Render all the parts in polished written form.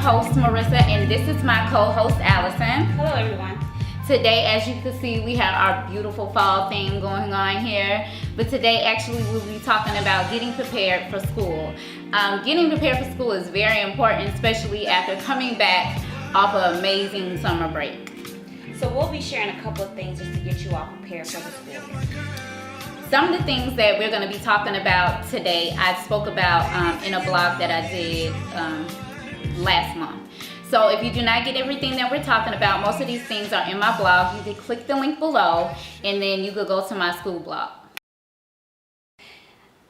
host, Marissa, and this is my co-host, Allison. Hello, everyone. Today, as you can see, we have our beautiful fall theme going on here. But today, actually, we'll be talking about getting prepared for school. Getting prepared for school is very important, especially after coming back off an amazing summer break. So we'll be sharing a couple of things just to get you all prepared for the school year. Some of the things that we're going to be talking about today, I spoke about in a blog that I did last month. So if you do not get everything that we're talking about, most of these things are in my blog. You can click the link below and then you could go to my school blog.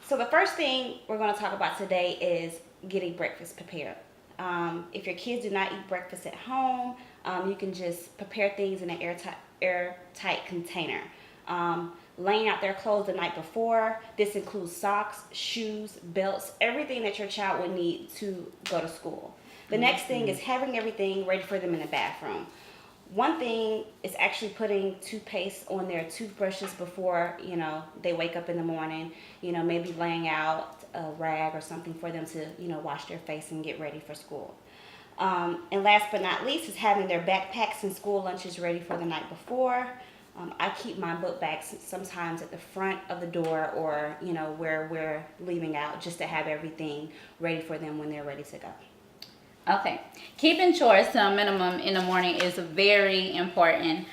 So the first thing we're going to talk about today is getting breakfast prepared. If your kids do not eat breakfast at home, you can just prepare things in an airtight container. Laying out their clothes the night before. This includes socks, shoes, belts, everything that your child would need to go to school. The next thing is having everything ready for them in the bathroom. One thing is actually putting toothpaste on their toothbrushes before, they wake up in the morning. Maybe laying out a rag or something for them to, wash their face and get ready for school. And last but not least is having their backpacks and school lunches ready for the night before. I keep my book bags sometimes at the front of the door or, where we're leaving out, just to have everything ready for them when they're ready to go. Okay, keeping chores to a minimum in the morning is very important.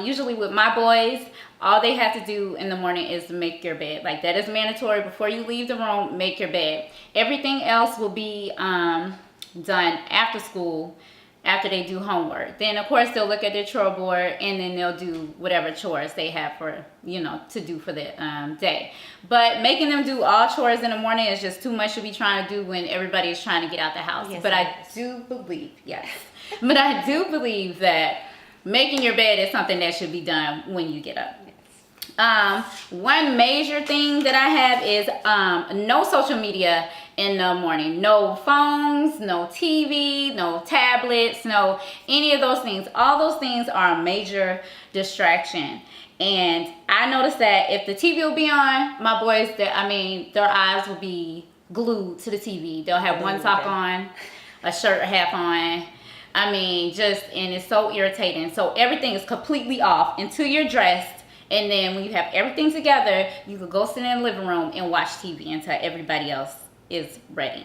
Usually with my boys, all they have to do in the morning is make your bed. Like, that is mandatory. Before you leave the room, make your bed. Everything else will be done after school, after they do homework. Then of course they'll look at their chore board and then they'll do whatever chores they have for, to do for the day. But making them do all chores in the morning is just too much to be trying to do when everybody is trying to get out the house. Yes, but I do believe that making your bed is something that should be done when you get up. One major thing that I have is no social media in the morning. No phones, no TV, no tablets, no any of those things. All those things are a major distraction. And I noticed that if the TV will be on, my boys, their eyes will be glued to the TV. They'll have one sock on, a shirt half on. And it's so irritating. So everything is completely off until you're dressed. And then when you have everything together, you could go sit in the living room and watch TV until everybody else is ready.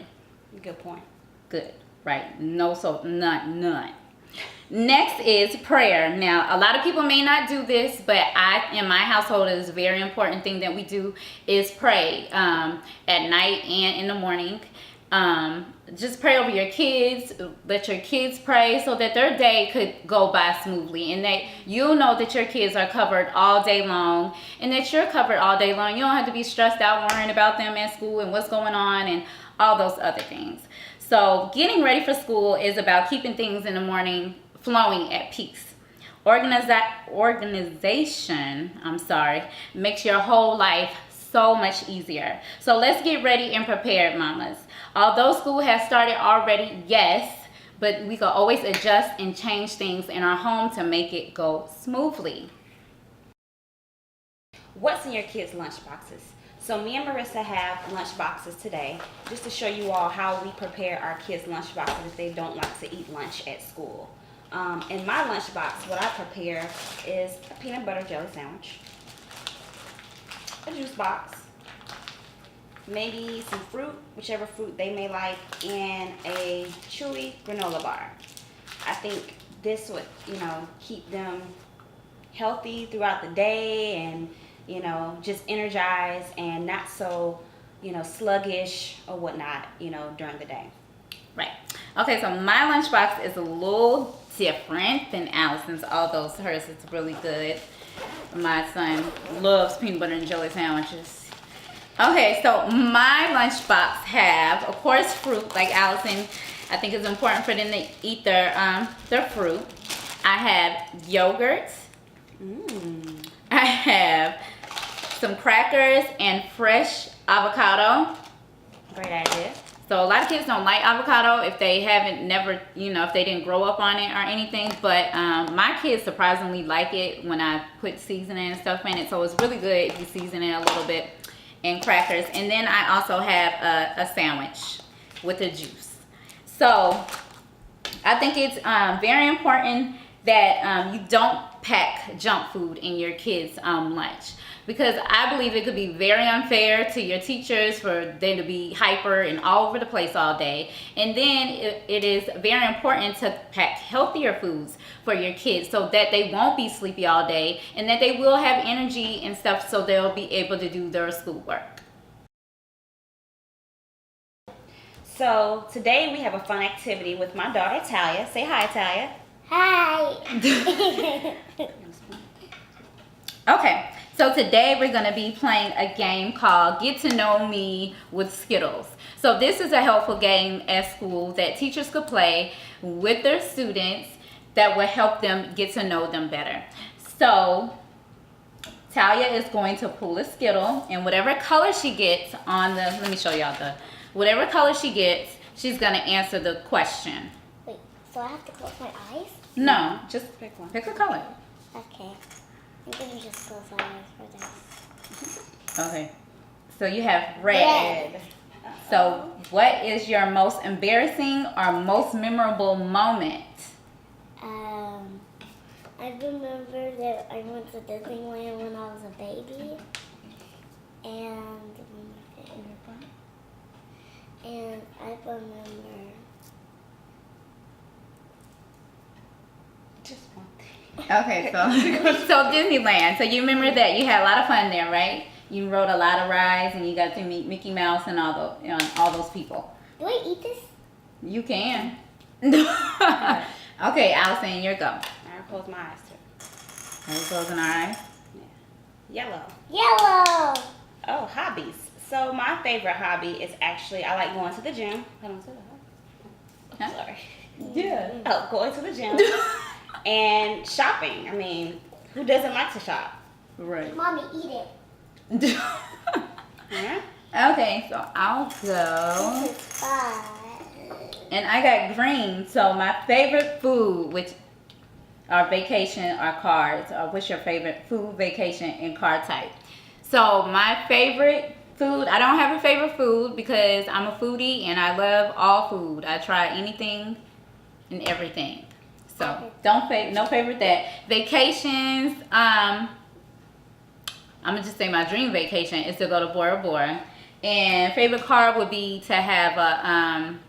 Good point. Good, right? None. Next is prayer. Now, a lot of people may not do this, but in my household, it is a very important thing that we do is pray at night and in the morning. Just pray over your kids. Let your kids pray so that their day could go by smoothly, and that you'll know that your kids are covered all day long, and that you're covered all day long. You don't have to be stressed out worrying about them at school and what's going on and all those other things. So getting ready for school is about keeping things in the morning flowing at peace. Organization makes your whole life so much easier. So let's get ready and prepared, mamas. Although school has started already, yes, but we can always adjust and change things in our home to make it go smoothly. What's in your kids' lunch boxes? So me and Marissa have lunch boxes today, just to show you all how we prepare our kids' lunch boxes if they don't like to eat lunch at school. In my lunch box, what I prepare is a peanut butter jelly sandwich, a juice box, maybe some fruit, whichever fruit they may like, and a chewy granola bar. I think this would, keep them healthy throughout the day and, just energized and not so, sluggish or whatnot, during the day. Right. Okay, so my lunchbox is a little different than Allison's, although hers is really good. My son loves peanut butter and jelly sandwiches. Okay, so my lunchbox have, of course, fruit. Like Allison, I think it's important for them to eat their fruit. I have yogurt. I have some crackers and fresh avocado. Great idea. So a lot of kids don't like avocado if they if they didn't grow up on it or anything. But my kids surprisingly like it when I put seasoning and stuff in it. So it's really good if you season it a little bit. And crackers. And then I also have a sandwich with the juice. So I think it's very important that you don't pack junk food in your kids' lunch, because I believe it could be very unfair to your teachers for them to be hyper and all over the place all day. And then it is very important to pack healthier foods for your kids so that they won't be sleepy all day and that they will have energy and stuff, so they'll be able to do their schoolwork. So today we have a fun activity with my daughter Talia. Say hi, Talia. Hi. Okay, so today we're going to be playing a game called Get to Know Me with Skittles. So this is a helpful game at school that teachers could play with their students that will help them get to know them better. So Talia is going to pull a Skittle, and whatever color she gets on the, let me show y'all whatever color she gets, she's going to answer the question. Wait, so I have to close my eyes? No, just pick one. Pick a color. Okay. I'm going to just close my eyes for this. Okay. So you have red. So what is your most embarrassing or most memorable moment? I remember that I went to Disneyland when I was a baby. And I remember Just one thing. Okay, so Disneyland. So you remember that you had a lot of fun there, right? You rode a lot of rides and you got to meet Mickey Mouse and all those people. do I eat this? You can. Okay, Allison, your go. I'll close my eyes too. Are we closing our eyes? Yellow. Yellow. Oh, hobbies. So my favorite hobby is actually, I like going to the gym. Hold on, Huh? sorry. Yeah. Oh, going to the gym and shopping. I mean, who doesn't like to shop? Right. Mommy, eat it. Yeah. Okay, so I'll go. This is fun. And I got green. So my favorite food, which are vacation or cards, or what's your favorite food, vacation, and card type? So my favorite food, I don't have a favorite food because I'm a foodie and I love all food. I try anything and everything. So no favorite that. Vacations, I'm gonna just say my dream vacation is to go to Bora Bora. And favorite card would be to have a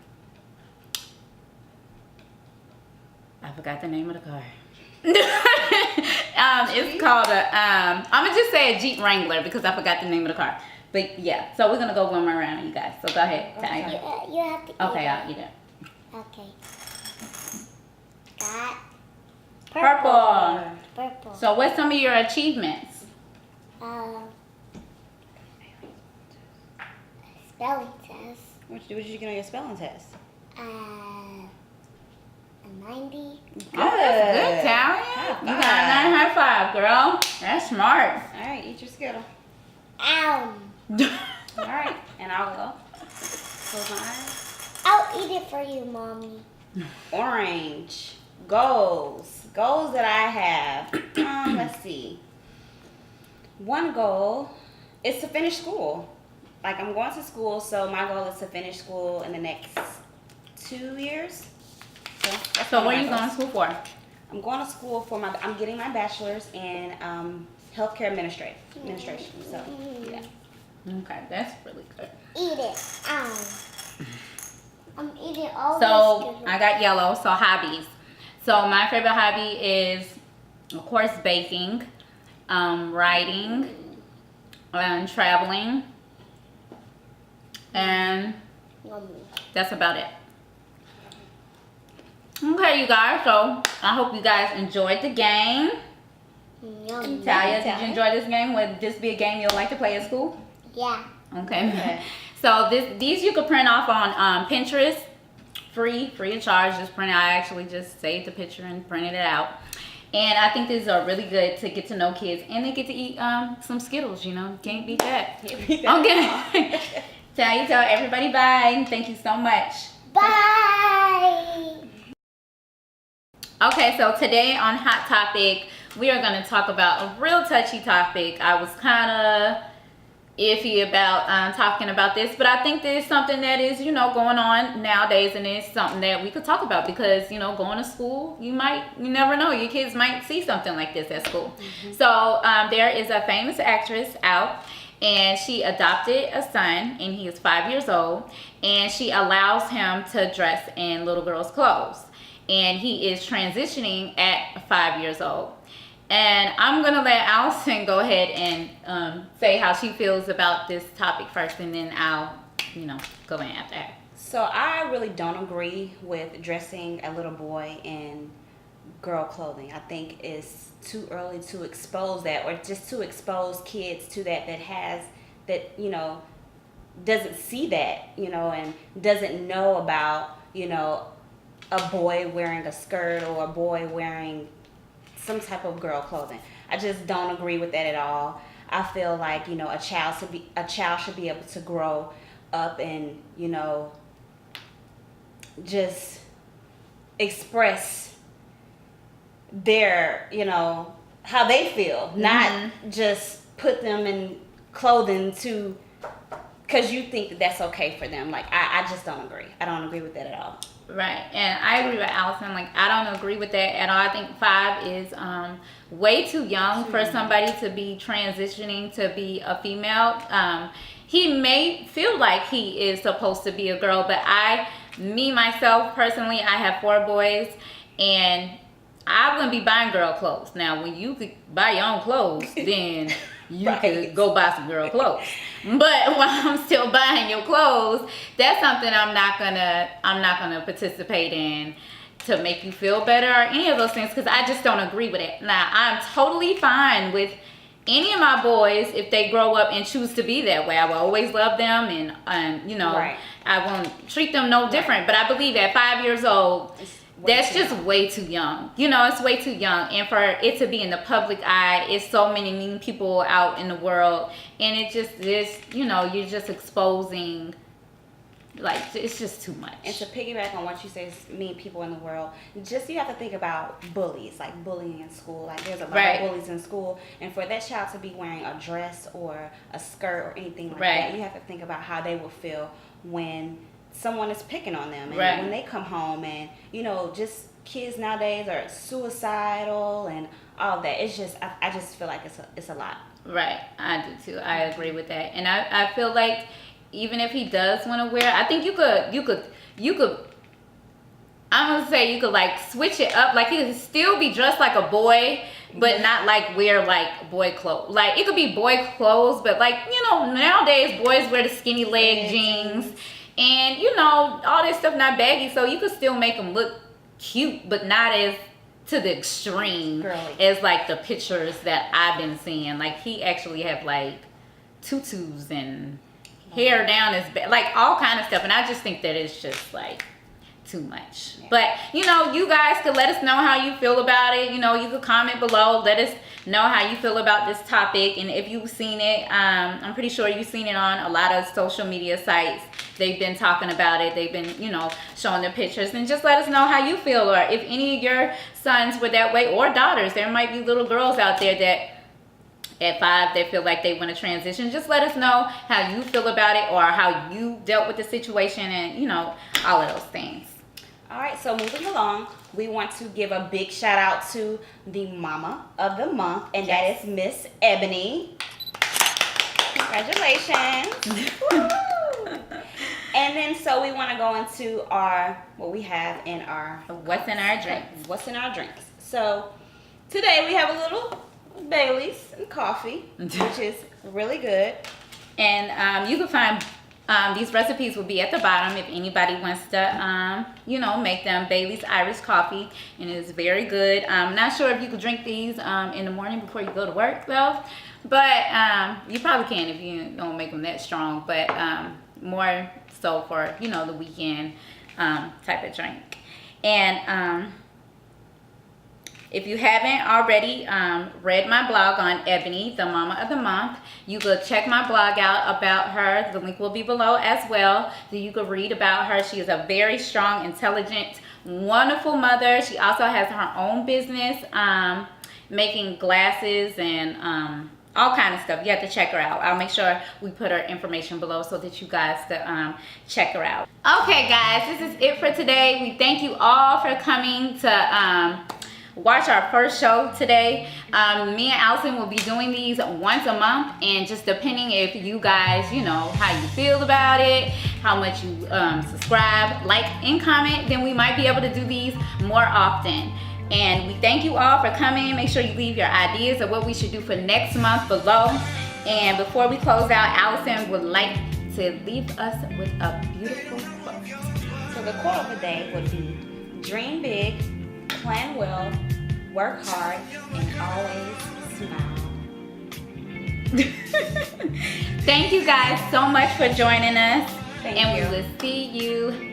I forgot the name of the car. It's called a I'm gonna just say a Jeep Wrangler because I forgot the name of the car. But yeah, so we're gonna go one more round, you guys. So go ahead. You have to eat Okay, it. I'll eat it. Okay. Got Purple. purple. So what's some of your achievements? Spelling test. What did you get on your spelling test? A 90. Good. Oh, that's good, Talia. You got a 9 high five, girl. That's smart. All right, eat your Skittle. Ow. All right, and I'll go. Close my eyes. I'll eat it for you, Mommy. Orange. Goals. Goals that I have. Let's see. One goal is to finish school. Like, I'm going to school, so my goal is to finish school in the next 2 years. So, that's So one of what are my you going goals. to school for? I'm going to school for I'm getting my bachelor's in healthcare administration. So, yeah. Okay, that's really good. Eat it. Ow. I'm eating all So this. I got yellow, so hobbies. So my favorite hobby is, of course, baking, writing, and traveling, and that's about it. Okay, you guys, so I hope you guys enjoyed the game. Yum. Talia, did you enjoy this game? Would this be a game you'll like to play at school? Yeah. Okay. So these you could print off on Pinterest, free of charge. Just print it. I actually just saved the picture and printed it out. And I think these are really good to get to know kids, and they get to eat some Skittles. You know, can't beat that. Okay. Talia, tell everybody bye. Thank you so much. Bye. Okay, so today on Hot Topic, we are going to talk about a real touchy topic. I was kind of iffy about talking about this, but I think there's something that is, you know, going on nowadays, and it's something that we could talk about because, you know, going to school, you never know, your kids might see something like this at school. So there is a famous actress out, and she adopted a son, and he is 5 years old, and she allows him to dress in little girls' clothes, and he is transitioning at 5 years old. And I'm going to let Allison go ahead and say how she feels about this topic first, and then I'll, you know, go in after that. So I really don't agree with dressing a little boy in girl clothing. I think it's too early to expose that, or just to expose kids to that, you know, doesn't see that, you know, and doesn't know about, you know, a boy wearing a skirt or a boy wearing some type of girl clothing. I just don't agree with that at all. I feel like, you know, a child should be able to grow up and, you know, just express their, you know, how they feel, not just put them in clothing because you think that that's okay for them. Like, I just don't agree. I don't agree with that at all. Right, and I agree with Allison. Like, I don't agree with that at all. I think 5 is way too young for somebody to be transitioning to be a female. He may feel like he is supposed to be a girl, but myself personally, I have 4 boys, and I wouldn't be buying girl clothes. Now, when you could buy your own clothes, then you could go buy some girl clothes. But while I'm still buying your clothes, that's something I'm not gonna participate in to make you feel better or any of those things, because I just don't agree with it. Now, I'm totally fine with any of my boys if they grow up and choose to be that way. I will always love them, and you know, I won't treat them no different. But I believe at 5 years old, that's just way too young. You know, it's way too young. And for it to be in the public eye, it's so many mean people out in the world. And it just is, you know, you're just exposing, like, it's just too much. And to piggyback on what you say, mean people in the world, just you have to think about bullies, like bullying in school. Like, there's a lot of bullies in school. And for that child to be wearing a dress or a skirt or anything like that, you have to think about how they will feel when someone is picking on them, and when they come home, and, you know, just kids nowadays are suicidal and all that. It's just, I just feel like it's a lot. Right, I do too. I agree with that. And I feel like even if he does want to wear, I think you could I'm gonna say you could like switch it up. Like, he could still be dressed like a boy, but not like wear like boy clothes. Like, it could be boy clothes, but like, you know, nowadays boys wear the skinny leg jeans. And, you know, all this stuff not baggy, so you could still make them look cute, but not as to the extreme as like the pictures that I've been seeing. Like, he actually have like tutus and hair down his back, like all kind of stuff. And I just think that it's just like too much. But, you know, you guys could let us know how you feel about it. You know, you could comment below, let us know how you feel about this topic, and if you've seen it. I'm pretty sure you've seen it on a lot of social media sites. They've been talking about it. They've been, you know, showing the pictures, and just let us know how you feel, or if any of your sons were that way, or daughters. There might be little girls out there that at 5 they feel like they want to transition. Just let us know how you feel about it, or how you dealt with the situation, and, you know, all of those things. All right, so moving along, we want to give a big shout out to the Mama of the Month, and that is Miss Ebony. Congratulations. And then, so we want to go into what we have in our What's in our drinks. What's in our drinks. So today we have a little Bailey's and coffee, which is really good. And you can find these recipes will be at the bottom if anybody wants to, you know, make them. Bailey's Irish coffee, and it is very good. I'm not sure if you could drink these in the morning before you go to work, though. But you probably can if you don't make them that strong. But more so for, you know, the weekend type of drink. And if you haven't already read my blog on Ebony, the Mama of the Month, you could check my blog out about her. The link will be below as well. So you could read about her. She is a very strong, intelligent, wonderful mother. She also has her own business making glasses and all kind of stuff. You have to check her out. I'll make sure we put her information below so that you guys can check her out. Okay, guys, this is it for today. We thank you all for coming to watch our first show today. Me and Allison will be doing these once a month, and just depending if you guys, you know, how you feel about it, how much you subscribe, like, and comment, then we might be able to do these more often. And we thank you all for coming. Make sure you leave your ideas of what we should do for next month below. And before we close out, Allison would like to leave us with a beautiful quote. So the quote of the day would be, dream big, plan well, work hard, and always smile. Thank you guys so much for joining us. Thank and you. we will see you